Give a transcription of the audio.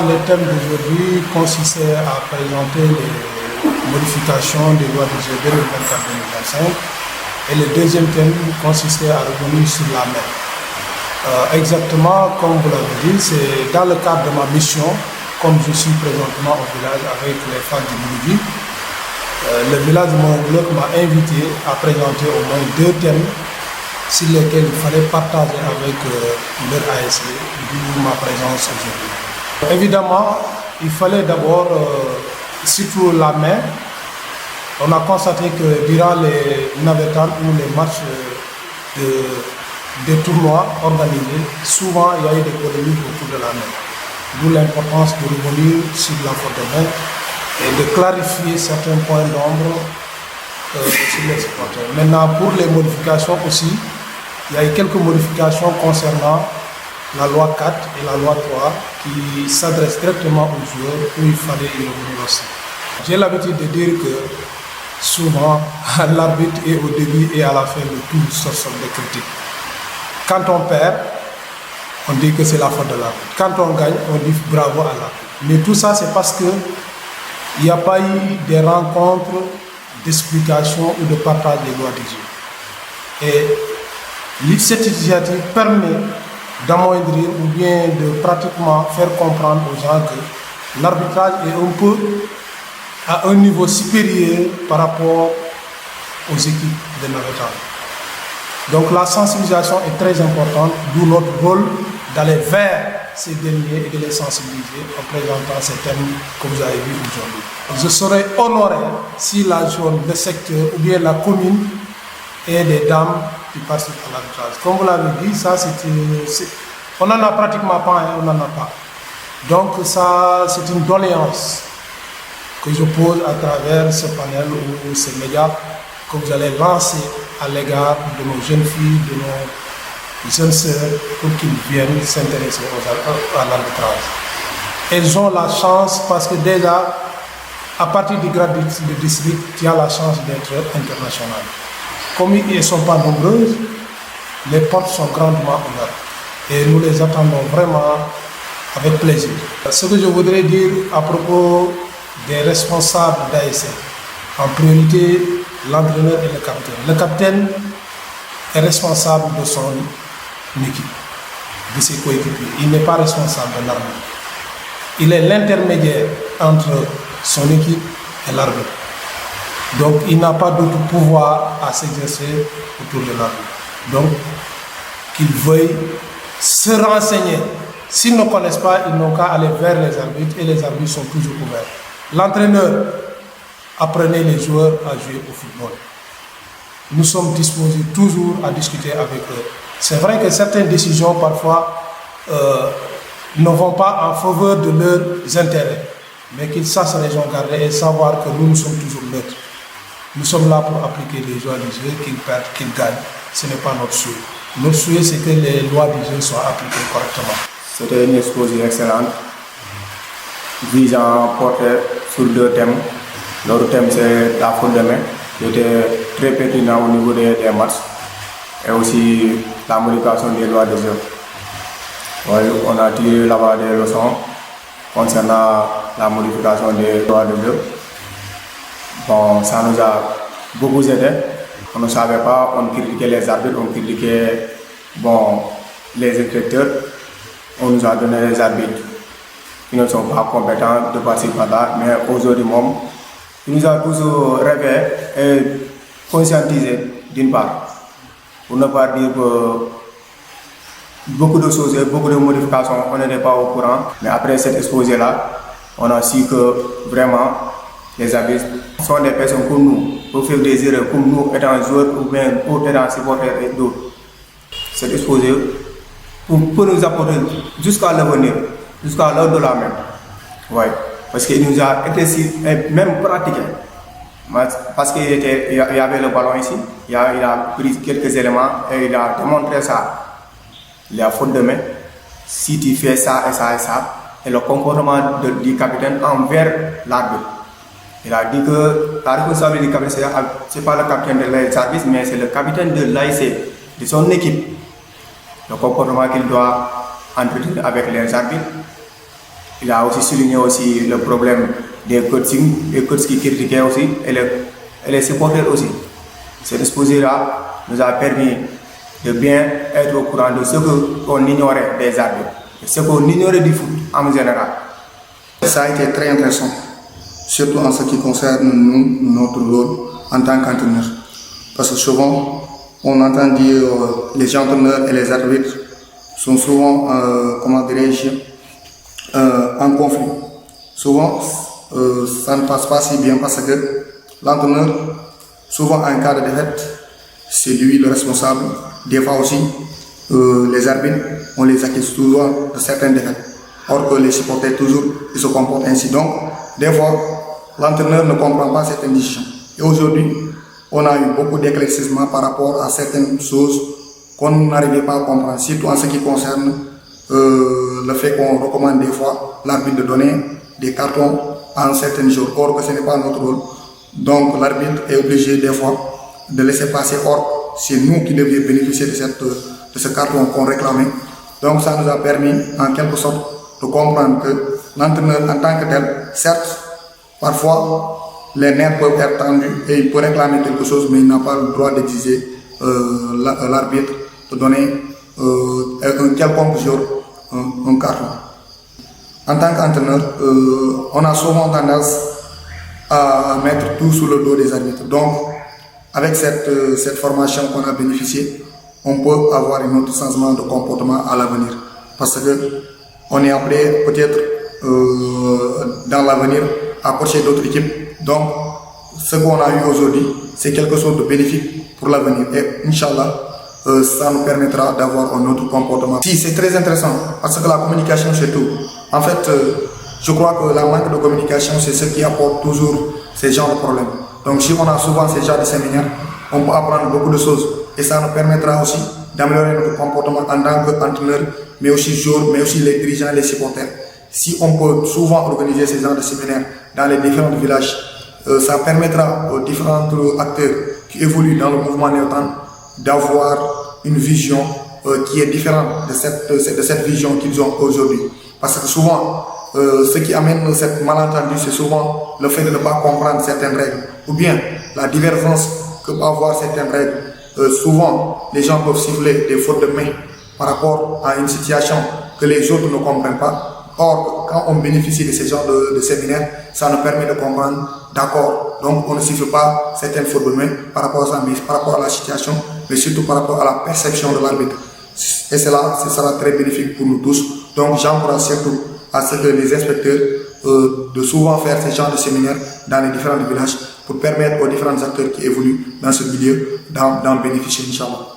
Le thème d'aujourd'hui consistait à présenter les modifications des lois du jeu 2024-2025 et le deuxième thème consistait à revenir sur la mer. Exactement comme vous l'avez dit, c'est dans le cadre de ma mission, comme je suis présentement au village avec les femmes du Mouloudi. Le village de Mongolok m'a invité à présenter au moins deux thèmes sur lesquels il fallait partager avec leur ASC, d'où ma présence aujourd'hui. Évidemment, il fallait d'abord, surtout la mer. On a constaté que durant les navétanes ou les matchs des tournois organisés, souvent il y a eu des polémiques autour de la mer. D'où l'importance de revenir sur la faute de mer et de clarifier certains points d'ombre sur les supporters. Maintenant, pour les modifications aussi, il y a eu quelques modifications concernant la loi 4 et la loi 3 qui s'adressent directement aux joueurs où il fallait y revenir aussi. J'ai l'habitude de dire que souvent l'arbitre est au début et à la fin de tout sorte de critiques. Quand on perd, on dit que c'est la faute de l'arbitre. Quand on gagne, on dit bravo à l'arbitre. Mais tout ça, c'est parce qu'il n'y a pas eu des rencontres d'explication ou de partage des lois du jeu. Et cette initiative permet d'amoindrir ou bien de pratiquement faire comprendre aux gens que l'arbitrage est un peu à un niveau supérieur par rapport aux équipes de navétane. Donc la sensibilisation est très importante, d'où notre rôle d'aller vers ces derniers et de les sensibiliser en présentant ces thèmes que vous avez vus aujourd'hui. Je serais honoré si la zone, le secteur ou bien la commune et des dames qui participent à l'arbitrage. Comme vous l'avez dit, ça on n'en a pratiquement pas, on n'en a pas. Donc ça, c'est une doléance que je pose à travers ce panel ou ces médias que vous allez lancer à l'égard de nos jeunes filles, de nos jeunes sœurs, pour qu'ils viennent s'intéresser à l'arbitrage. Elles ont la chance parce que déjà, à partir du grade de district, tu as la chance d'être international. Comme ils ne sont pas nombreuses, les portes sont grandement ouvertes et nous les attendons vraiment avec plaisir. Ce que je voudrais dire à propos des responsables d'ASC, en priorité l'entraîneur et le capitaine. Le capitaine est responsable de son équipe, de ses coéquipiers. Il n'est pas responsable de l'arbitre. Il est l'intermédiaire entre son équipe et l'arbitre. Donc il n'a pas d'autre pouvoir à s'exercer autour de l'arbitre. Donc qu'il veuille se renseigner. S'ils ne connaissent pas, ils n'ont qu'à aller vers les arbitres et les arbitres sont toujours ouverts. L'entraîneur, apprenez les joueurs à jouer au football. Nous sommes disposés toujours à discuter avec eux. C'est vrai que certaines décisions parfois ne vont pas en faveur de leurs intérêts, mais qu'ils sachent raison garder et savoir que nous sommes toujours neutres. Nous sommes là pour appliquer les lois du jeu, qu'ils perdent, qu'ils gagnent. Ce n'est pas notre souhait. Notre souhait, c'est que les lois du jeu soient appliquées correctement. C'était une exposition excellente visant à porter sur deux thèmes. L'autre thème, c'est la faute de main, qui était très pertinent au niveau des matchs et aussi la modification des lois du jeu. On a tiré là-bas des leçons concernant la modification des lois du jeu. Bon, ça nous a beaucoup aidé. On ne savait pas, on critiquait les arbitres, on critiquait les inspecteurs. On nous a donné les arbitres qui ne sont pas compétents de participer là, mais aujourd'hui, il nous a tous réveillés et conscientisés d'une part. Pour ne pas dire que beaucoup de choses, beaucoup de modifications, on n'était pas au courant. Mais après cet exposé-là, on a su que vraiment les arbitres sont des personnes comme nous, pour faire des erreurs comme nous, étant joueurs ou bien étant supporters et d'autres. Cet exposé pour nous apporter jusqu'à l'avenir, jusqu'à l'heure de la même. Oui, parce qu'il nous a été même pratiqué. Parce qu'il y avait le ballon ici, il a pris quelques éléments et il a démontré ça. Il a faute de main. Si tu fais ça et ça et ça, et le comportement du capitaine envers l'arbitre. Il a dit que la responsabilité du capitaine, ce n'est pas le capitaine de l'ASC, mais c'est le capitaine de l'ASC, de son équipe. Le comportement qu'il doit entretenir avec les arbitres Il a aussi souligné aussi le problème des coaching, les coachs qui critiquaient aussi, et les supporters aussi. Cet exposé-là nous a permis de bien être au courant de ce qu'on ignorait des arbitres, de ce qu'on ignorait du foot en général. Ça a été très intéressant, surtout en ce qui concerne nous, notre rôle en tant qu'entraîneur. Parce que souvent, on entend dire les entraîneurs et les arbitres sont souvent, en conflit. Souvent, ça ne passe pas si bien parce que l'entraîneur, souvent en cas de défaite, c'est lui le responsable. Des fois aussi, les arbitres, on les accuse toujours de certaines défaites. Or que les supporters, toujours, ils se comportent ainsi. Donc, des fois, l'entraîneur ne comprend pas certaines décisions. Et aujourd'hui, on a eu beaucoup d'éclaircissements par rapport à certaines choses qu'on n'arrivait pas à comprendre, surtout en ce qui concerne le fait qu'on recommande des fois l'arbitre de donner des cartons à un certain jour, or que ce n'est pas notre rôle. Donc l'arbitre est obligé des fois de laisser passer, or c'est nous qui devions bénéficier de ce carton qu'on réclamait. Donc ça nous a permis en quelque sorte de comprendre que l'entraîneur en tant que tel, certes, parfois les nerfs peuvent être tendus et il peut réclamer quelque chose, mais il n'a pas le droit d'exiger l'arbitre de donner un quelconque jour un carton. En tant qu'entraîneur, on a souvent tendance à mettre tout sous le dos des arbitres. Donc, avec cette formation qu'on a bénéficiée, on peut avoir un autre changement de comportement à l'avenir. Parce que on est appelé peut-être dans l'avenir à coacher d'autres équipes. Donc, ce qu'on a eu aujourd'hui, c'est quelque chose de bénéfique pour l'avenir. Et Inch'Allah, ça nous permettra d'avoir un autre comportement. Si, c'est très intéressant parce que la communication, c'est tout. En fait, je crois que la manque de communication, c'est ce qui apporte toujours ces genres de problèmes. Donc, si on a souvent ces genres de séminaires, on peut apprendre beaucoup de choses. Et ça nous permettra aussi d'améliorer notre comportement en tant qu'entraîneur, mais aussi joueur, mais aussi les dirigeants et les supporters. Si on peut souvent organiser ces genres de séminaires dans les différents villages, ça permettra aux différents acteurs qui évoluent dans le mouvement néo-tan d'avoir une vision qui est différente de cette vision qu'ils ont aujourd'hui. Parce que souvent, ce qui amène cette malentendu, c'est souvent le fait de ne pas comprendre certaines règles, ou bien la divergence que peuvent avoir certaines règles. Souvent, les gens peuvent siffler des fautes de main par rapport à une situation que les autres ne comprennent pas. Or, quand on bénéficie de ce genre de séminaire, ça nous permet de comprendre, d'accord, donc on ne siffle pas certaines fautes de main par rapport à ça, mais par rapport à la situation, mais surtout par rapport à la perception de l'arbitre. Et cela, ce sera très bénéfique pour nous tous. Donc j'encourage surtout à ce que les inspecteurs de souvent faire ce genre de séminaires dans les différents villages pour permettre aux différents acteurs qui évoluent dans ce milieu d'en bénéficier, Inch'Allah.